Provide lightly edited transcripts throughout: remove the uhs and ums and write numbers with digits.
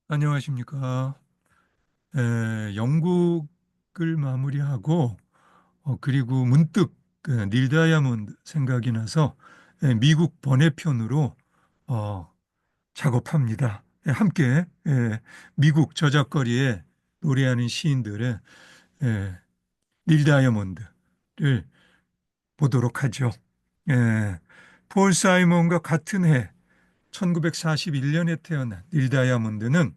안녕하십니까. 영국을 마무리하고 그리고 문득 닐 다이아몬드 생각이 나서 미국 번외편으로 어, 작업합니다. 함께 미국 저작거리에 노래하는 시인들의 예, 닐 다이아몬드를 보도록 하죠. 예, 폴 사이먼과 같은 해 1941년에 태어난 닐 다이아몬드는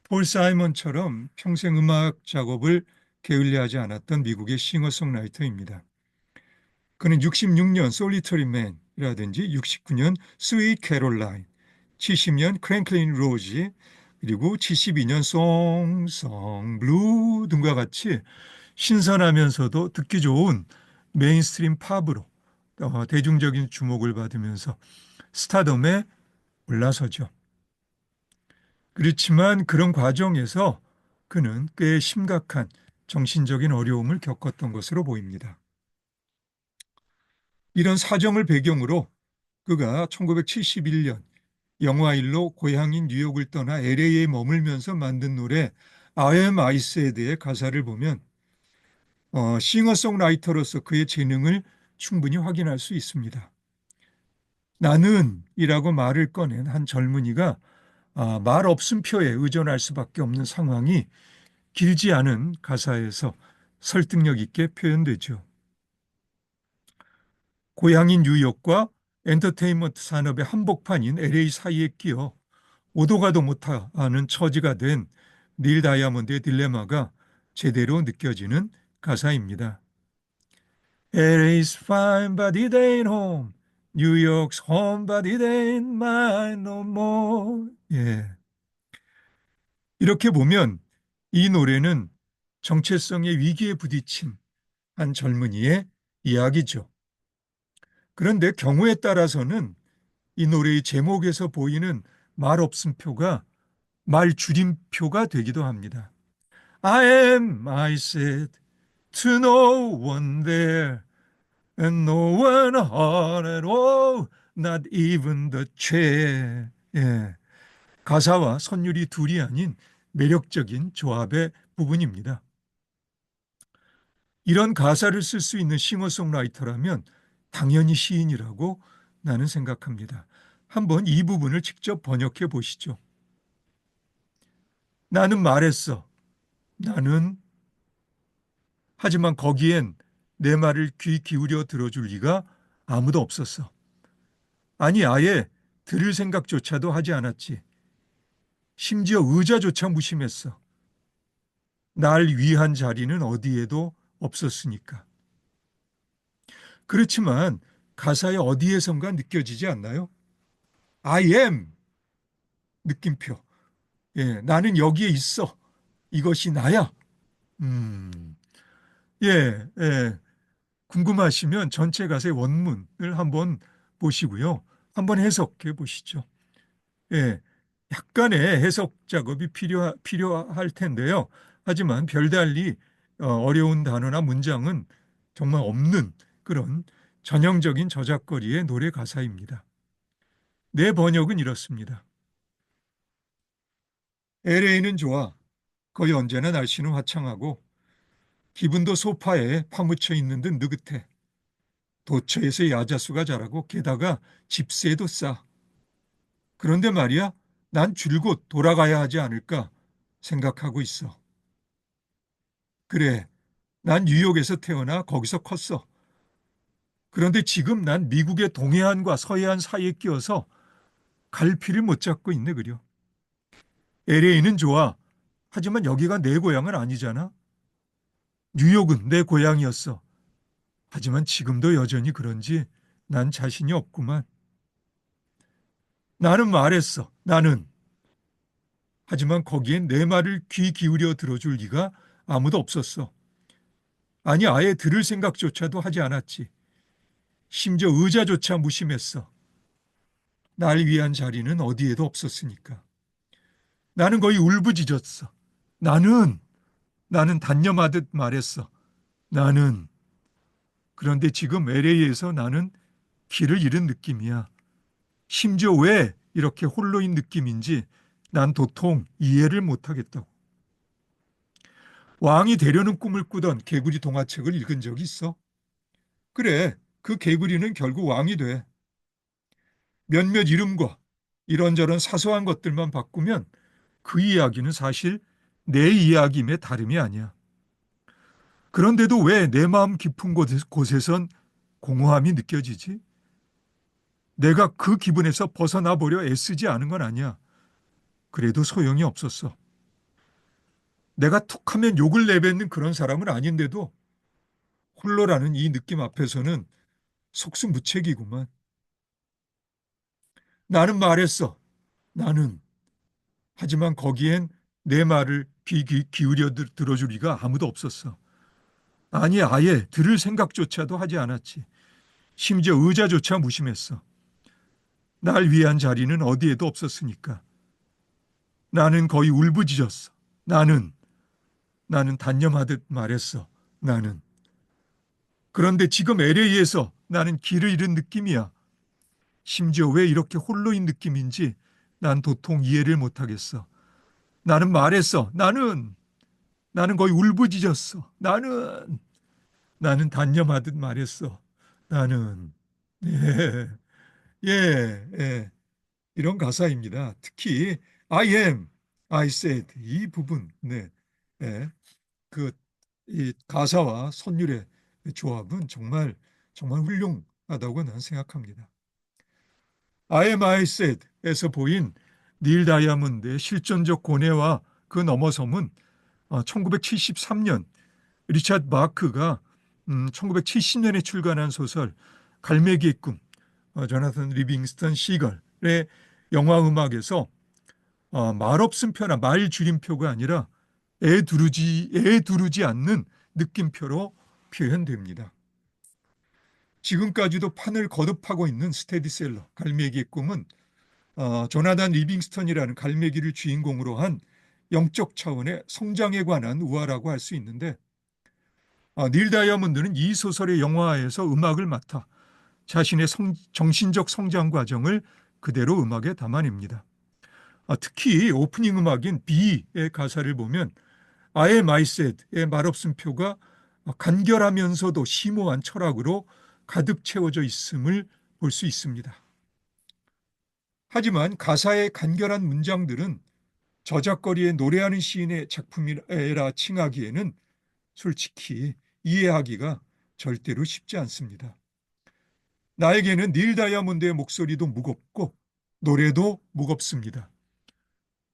폴 사이먼처럼 평생 음악 작업을 게을리하지 않았던 미국의 싱어송라이터입니다. 그는 66년 솔리터리 맨이라든지 69년 스윗 캐롤라인, 70년 크랭클린 로지, 그리고 72년 송송 블루 등과 같이 신선하면서도 듣기 좋은 메인스트림 팝으로 대중적인 주목을 받으면서 스타덤에 올라서죠. 그렇지만 그런 과정에서 그는 꽤 심각한 정신적인 어려움을 겪었던 것으로 보입니다. 이런 사정을 배경으로 그가 1971년 영화일로 고향인 뉴욕을 떠나 LA에 머물면서 만든 노래 I am Ice에 대해 가사를 보면 싱어송라이터로서 그의 재능을 충분히 확인할 수 있습니다. 나는 이라고 말을 꺼낸 한 젊은이가 말 없음표에 의존할 수밖에 없는 상황이 길지 않은 가사에서 설득력 있게 표현되죠. 고향인 뉴욕과 엔터테인먼트 산업의 한복판인 LA 사이에 끼어 오도 가도 못하는 처지가 된 닐 다이아몬드의 딜레마가 제대로 느껴지는 가사입니다. LA's fine but it ain't home. New York's home but it ain't mine no more. 예. 이렇게 보면 이 노래는 정체성의 위기에 부딪힌 한 젊은이의 이야기죠. 그런데 경우에 따라서는 이 노래의 제목에서 보이는 말 없음표가 말 줄임표가 되기도 합니다. I am, I said, to no one there, and no one on at all, not even the chair. 예, 가사와 선율이 둘이 아닌 매력적인 조합의 부분입니다. 이런 가사를 쓸 수 있는 싱어송라이터라면 당연히 시인이라고 나는 생각합니다. 한번 이 부분을 직접 번역해 보시죠. 나는 말했어. 나는 하지만 거기엔 내 말을 귀 기울여 들어줄 리가 아무도 없었어. 아니 아예 들을 생각조차도 하지 않았지. 심지어 의자조차 무심했어. 날 위한 자리는 어디에도 없었으니까. 그렇지만 가사의 어디에선가 느껴지지 않나요? I am 느낌표. 예, 나는 여기에 있어. 이것이 나야. 음, 예, 예. 궁금하시면 전체 가사의 원문을 한번 보시고요. 한번 해석해 보시죠. 예, 약간의 해석 작업이 필요할 텐데요. 하지만 별달리 어려운 단어나 문장은 정말 없는 그런 전형적인 저작거리의 노래 가사입니다. 내 번역은 이렇습니다. LA는 좋아. 거의 언제나 날씨는 화창하고 기분도 소파에 파묻혀 있는 듯 느긋해. 도처에서 야자수가 자라고 게다가 집세도 싸. 그런데 말이야, 난 줄곧 돌아가야 하지 않을까 생각하고 있어. 그래, 난 뉴욕에서 태어나 거기서 컸어. 그런데 지금 난 미국의 동해안과 서해안 사이에 끼어서 갈피를 못 잡고 있네, 그려. LA는 좋아. 하지만 여기가 내 고향은 아니잖아. 뉴욕은 내 고향이었어. 하지만 지금도 여전히 그런지 난 자신이 없구만. 나는 말했어. 나는. 하지만 거기엔 내 말을 귀 기울여 들어줄 리가 아무도 없었어. 아니, 아예 들을 생각조차도 하지 않았지. 심지어 의자조차 무심했어. 날 위한 자리는 어디에도 없었으니까. 나는 거의 울부짖었어. 나는, 나는 단념하듯 말했어. 나는. 그런데 지금 LA에서 나는 길을 잃은 느낌이야. 심지어 왜 이렇게 홀로인 느낌인지 난 도통 이해를 못하겠다고. 왕이 되려는 꿈을 꾸던 개구리 동화책을 읽은 적이 있어? 그래, 그 개구리는 결국 왕이 돼. 몇몇 이름과 이런저런 사소한 것들만 바꾸면 그 이야기는 사실 내 이야기임에 다름이 아니야. 그런데도 왜 내 마음 깊은 곳에선 공허함이 느껴지지? 내가 그 기분에서 벗어나 보려 애쓰지 않은 건 아니야. 그래도 소용이 없었어. 내가 툭하면 욕을 내뱉는 그런 사람은 아닌데도 홀로라는 이 느낌 앞에서는 속수무책이구만. 나는 말했어. 나는. 하지만 거기엔 내 말을 기울여 들어줄 리가 아무도 없었어. 아니, 아예 들을 생각조차도 하지 않았지. 심지어 의자조차 무심했어. 날 위한 자리는 어디에도 없었으니까. 나는 거의 울부짖었어. 나는 단념하듯 말했어. 나는. 그런데 지금 LA에서 나는 길을 잃은 느낌이야. 심지어 왜 이렇게 홀로인 느낌인지 난 도통 이해를 못하겠어. 나는 말했어. 나는 거의 울부짖었어. 나는 단념하듯 말했어. 나는. 예, 예. 이런 가사입니다. 특히 I am, I said 이 부분, 네, 예, 그 이 가사와 선율의 조합은 정말 훌륭하다고 나는 생각합니다. I am, I said에서 보인 닐 다이아몬드의 실존적 고뇌와 그 넘어섬은 1973년 리차드 마크가 1970년에 출간한 소설 갈매기의 꿈, 조나선 리빙스턴 시걸의 영화 음악에서 말없음 표나 말 줄임표가 아니라 애 두르지 않는 느낌표로 표현됩니다. 지금까지도 판을 거듭하고 있는 스테디셀러 갈매기의 꿈은 조나단 리빙스턴이라는 갈매기를 주인공으로 한 영적 차원의 성장에 관한 우화라고 할 수 있는데 닐 다이아몬드는 이 소설의 영화에서 음악을 맡아 자신의 정신적 성장 과정을 그대로 음악에 담아냅니다. 특히 오프닝 음악인 B의 가사를 보면 I am I said의 말없음표가 간결하면서도 심오한 철학으로 가득 채워져 있음을 볼 수 있습니다. 하지만 가사의 간결한 문장들은 저작거리에 노래하는 시인의 작품이라 칭하기에는 솔직히 이해하기가 절대로 쉽지 않습니다. 나에게는 닐 다이아몬드의 목소리도 무겁고 노래도 무겁습니다.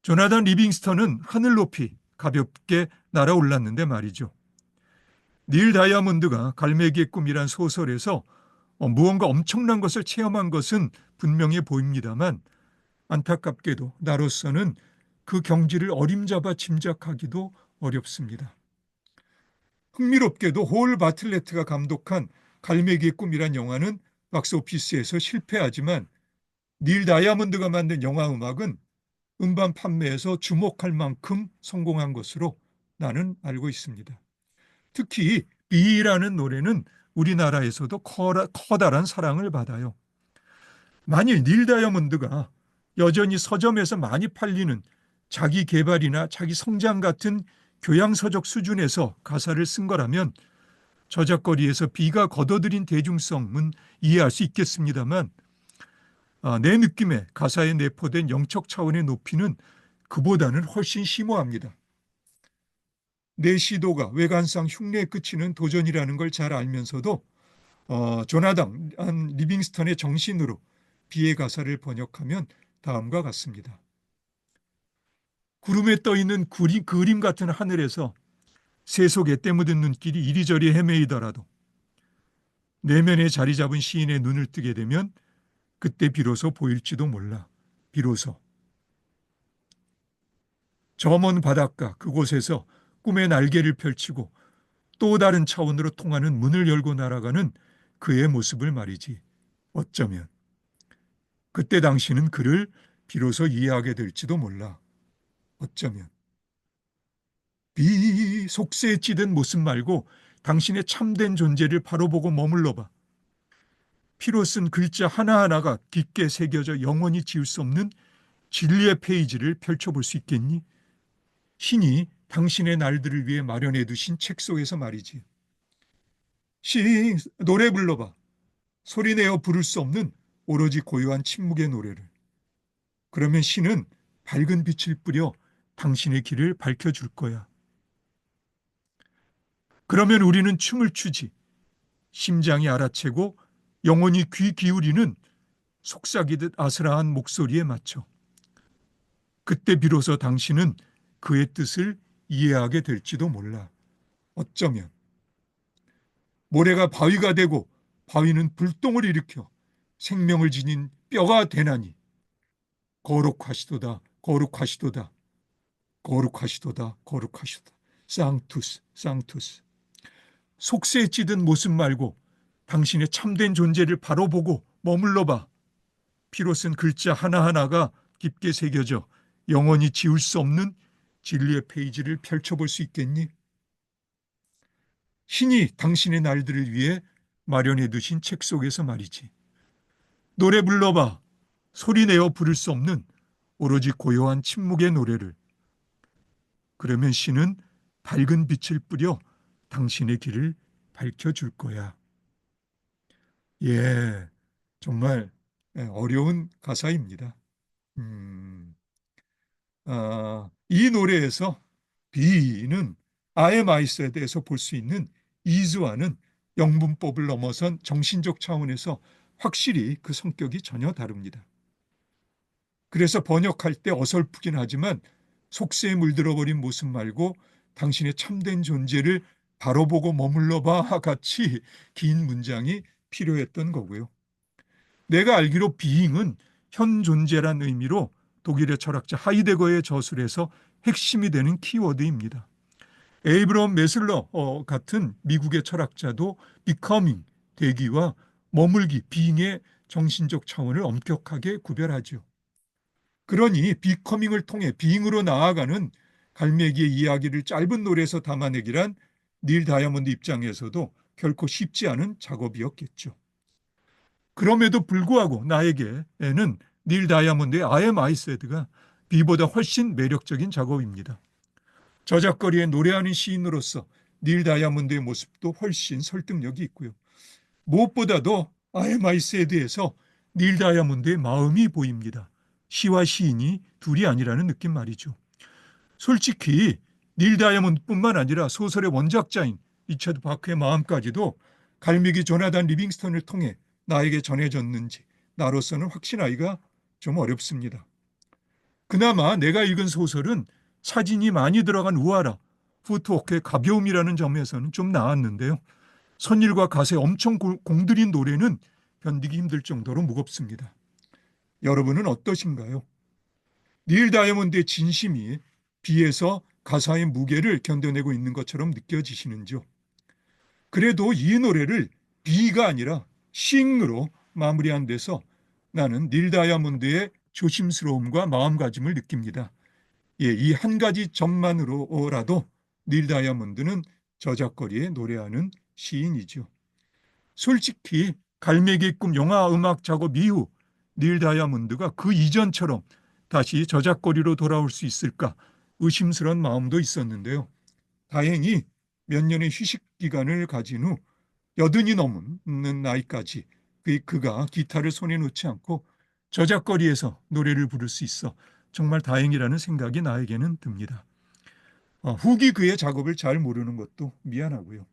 조나단 리빙스턴은 하늘 높이 가볍게 날아올랐는데 말이죠. 닐 다이아몬드가 갈매기의 꿈이란 소설에서 무언가 엄청난 것을 체험한 것은 분명해 보입니다만 안타깝게도 나로서는 그 경지를 어림잡아 짐작하기도 어렵습니다. 흥미롭게도 홀 바틀레트가 감독한 갈매기의 꿈이란 영화는 박스오피스에서 실패하지만 닐 다이아몬드가 만든 영화 음악은 음반 판매에서 주목할 만큼 성공한 것으로 나는 알고 있습니다. 특히 B라는 노래는 우리나라에서도 커다란 사랑을 받아요. 만일 닐 다이아몬드가 여전히 서점에서 많이 팔리는 자기 개발이나 자기 성장 같은 교양서적 수준에서 가사를 쓴 거라면 저작거리에서 B가 거둬들인 대중성은 이해할 수 있겠습니다만 내 느낌에 가사에 내포된 영적 차원의 높이는 그보다는 훨씬 심오합니다. 내 시도가 외관상 흉내에 그치는 도전이라는 걸 잘 알면서도 조나단 리빙스턴의 정신으로 비의 가사를 번역하면 다음과 같습니다. 구름에 떠있는 그림 같은 하늘에서 세속에 때묻은 눈길이 이리저리 헤매이더라도 내면에 자리 잡은 시인의 눈을 뜨게 되면 그때 비로소 보일지도 몰라. 비로소. 저 먼 바닷가 그곳에서 꿈의 날개를 펼치고 또 다른 차원으로 통하는 문을 열고 날아가는 그의 모습을 말이지. 어쩌면 그때 당신은 그를 비로소 이해하게 될지도 몰라. 어쩌면 비 속세에 찌든 모습 말고 당신의 참된 존재를 바로 보고 머물러 봐. 피로 쓴 글자 하나하나가 깊게 새겨져 영원히 지울 수 없는 진리의 페이지를 펼쳐볼 수 있겠니? 신이 당신의 날들을 위해 마련해 두신 책 속에서 말이지. 노래 불러봐. 소리내어 부를 수 없는 오로지 고요한 침묵의 노래를. 그러면 신은 밝은 빛을 뿌려 당신의 길을 밝혀줄 거야. 그러면 우리는 춤을 추지. 심장이 알아채고 영혼이 귀 기울이는 속삭이듯 아스라한 목소리에 맞춰. 그때 비로소 당신은 그의 뜻을 이해하게 될지도 몰라. 어쩌면 모래가 바위가 되고 바위는 불똥을 일으켜 생명을 지닌 뼈가 되나니 거룩하시도다 거룩하시도다 거룩하시도다 거룩하시도다 쌍투스 쌍투스. 속세에 찌든 모습 말고 당신의 참된 존재를 바로 보고 머물러 봐. 피로 쓴 글자 하나하나가 깊게 새겨져 영원히 지울 수 없는 진리의 페이지를 펼쳐볼 수 있겠니? 신이 당신의 날들을 위해 마련해 두신 책 속에서 말이지. 노래 불러봐. 소리내어 부를 수 없는 오로지 고요한 침묵의 노래를. 그러면 신은 밝은 빛을 뿌려 당신의 길을 밝혀줄 거야. 예, 정말 어려운 가사입니다. 이 노래에서 비는 IMIS에 대해서 볼 수 있는 이즈와는 영문법을 넘어선 정신적 차원에서 확실히 그 성격이 전혀 다릅니다. 그래서 번역할 때 어설프긴 하지만 속세에 물들어버린 모습 말고 당신의 참된 존재를 바로 보고 머물러 봐 같이 긴 문장이 필요했던 거고요. 내가 알기로 being은 현 존재란 의미로 독일의 철학자 하이데거의 저술에서 핵심이 되는 키워드입니다. 에이브럼 메슬러 같은 미국의 철학자도 becoming, 되기와 머물기, being의 정신적 차원을 엄격하게 구별하죠. 그러니 becoming을 통해 being으로 나아가는 갈매기의 이야기를 짧은 노래에서 담아내기란 닐 다이아몬드 입장에서도 결코 쉽지 않은 작업이었겠죠. 그럼에도 불구하고 나에게는 닐 다이아몬드의 I am I said가 B보다 훨씬 매력적인 작업입니다. 저작거리에 노래하는 시인으로서 닐 다이아몬드의 모습도 훨씬 설득력이 있고요. 무엇보다도 I am I said에서 닐 다이아몬드의 마음이 보입니다. 시와 시인이 둘이 아니라는 느낌 말이죠. 솔직히 닐 다이아몬드뿐만 아니라 소설의 원작자인 리처드 바크의 마음까지도 갈매기 조나단 리빙스턴을 통해 나에게 전해졌는지 나로서는 확신하기가 좀 어렵습니다. 그나마 내가 읽은 소설은 사진이 많이 들어간 우아라, 푸트워크의 가벼움이라는 점에서는 좀 나았는데요. 선율과 가사에 엄청 공들인 노래는 견디기 힘들 정도로 무겁습니다. 여러분은 어떠신가요? 닐 다이아몬드의 진심이 비에서 가사의 무게를 견뎌내고 있는 것처럼 느껴지시는지요? 그래도 이 노래를 비가 아니라 싱으로 마무리한 데서 나는 닐 다이아몬드의 조심스러움과 마음가짐을 느낍니다. 예, 이 한 가지 점만으로라도 닐 다이아몬드는 저작거리에 노래하는 시인이죠. 솔직히 갈매기의 꿈 영화 음악 작업 이후 닐 다이아몬드가 그 이전처럼 다시 저작거리로 돌아올 수 있을까 의심스러운 마음도 있었는데요. 다행히 몇 년의 휴식 기간을 가진 후 80이 넘는 나이까지 그가 기타를 손에 놓지 않고 저작거리에서 노래를 부를 수 있어 정말 다행이라는 생각이 나에게는 듭니다. 후기 그의 작업을 잘 모르는 것도 미안하고요.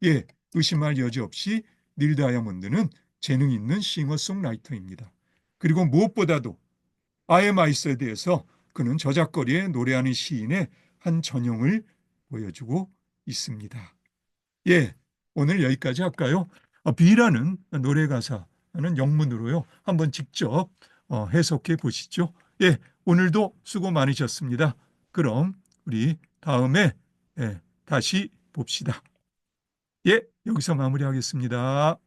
예, 의심할 여지 없이 닐 다이아몬드는 재능 있는 싱어송라이터입니다. 그리고 무엇보다도 IMIS에 대해서 그는 저작거리에 노래하는 시인의 한 전형을 보여주고 있습니다. 예, 오늘 여기까지 할까요? 비라는 노래 가사는 영문으로요. 한번 직접 해석해 보시죠. 예, 오늘도 수고 많으셨습니다. 그럼 우리 다음에 다시 봅시다. 예, 여기서 마무리하겠습니다.